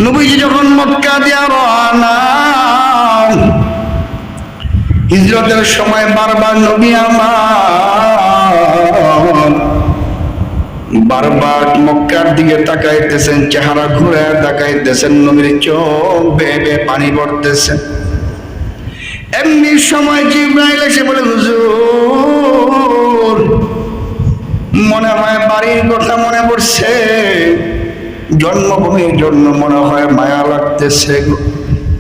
নবীজি যখন মক্কা দিয়া রওনা, হিজরতের সময় বারবার নবী আমার বারবার মক্কার দিকে তাকাইতেছেন, চেহারা ঘুরে তাকাইতেছেন, নবীর চোখ বেয়ে বেয়ে পানি পড়তেছে। এমনি সময় জিবরাইল এসে বলে, হুজুর মনে হয় বাড়ির কথা মনে পড়ছে, জন্মভূমির জন্য মনে হয় মায়া লাগতেছে,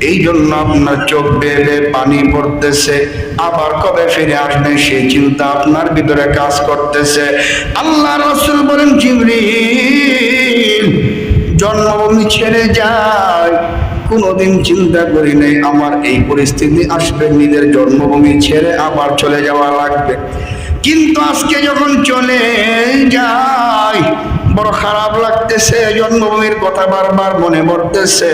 এই জন্য আপনার চোখ বেয়ে বেয়ে পানি পড়তেছে, আবার কবে ফিরে আসবেন সেই চিন্তা আপনার ভিতরে কাজ করতেছে। আল্লাহ রাসূল বলেন, জিবরিল জন্মভূমি ছেড়ে যায় কোনোদিন চিন্তা করি নাই আমার এই পরিস্থিতি আসবে, নিজের জন্মভূমি ছেড়ে আবার চলে যাওয়া লাগবে, কিন্তু আজকে যখন চলে যায় বড় খারাপ লাগতেছে, জন্মভূমির কথা বারবার মনে পড়তেছে।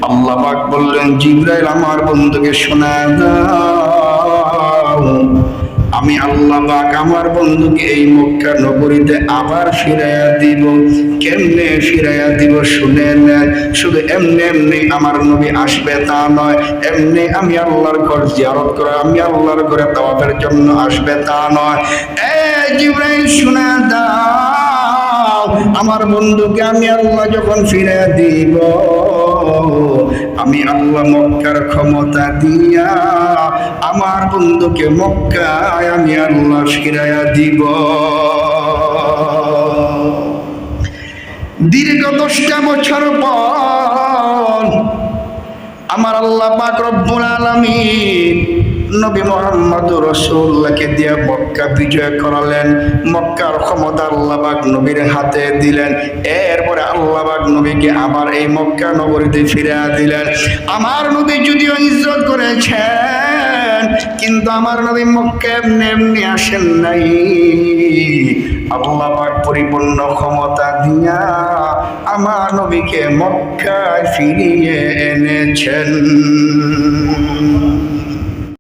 আল্লাহ পাক বললেন, জিবরাইল আমার বন্ধুকে শোনায় দাও, আমি আল্লাহ পাক আমার বন্ধুকে এই মক্কা নগরীতে আবার ফিরাইয়া দিব। কেমনে ফিরাইয়া দিব শুনে নেন। শুধু এমনি এমনি আমার নবী আসবে তা নয়, এমনি আমি আল্লাহর ঘর জিয়ারত করে আমি আল্লাহর ঘরে তাওয়াফের জন্য আসবে তা নয়। জিবরাইল শুনে দাও, আমার বন্ধুকে আমি আল্লাহ যখন ফিরাইয়া দিব, আমি আল্লাহ মক্কার ক্ষমতা দিয়া আমার বন্ধুকে মক্কায় আমি আল্লাহ ফিরাইয়া দিব। দীর্ঘ 10টা বছর পর আমার আল্লাহ পাক রব্বুল আলামিন নবী মুহাম্মদ রাসূলুল্লাহকে দিয়ে মক্কা বিজয় করালেন। মক্কার ক্ষমতা আল্লাহ পাক নবীর হাতে দিলেন। এরপরে আল্লাহ পাক নবীকে আবার এই মক্কা নগরীতে ফিরিয়ে দিলেন। আমার নবী যদিও হিজরত করেছেন, কিন্তু আমার নবী মক্কা এমনি এমনি আসেন নাই। আল্লাহ পাক পরিপূর্ণ ক্ষমতা দিয়া আমার নবীকে মক্কায় ফিরিয়ে এনেছেন।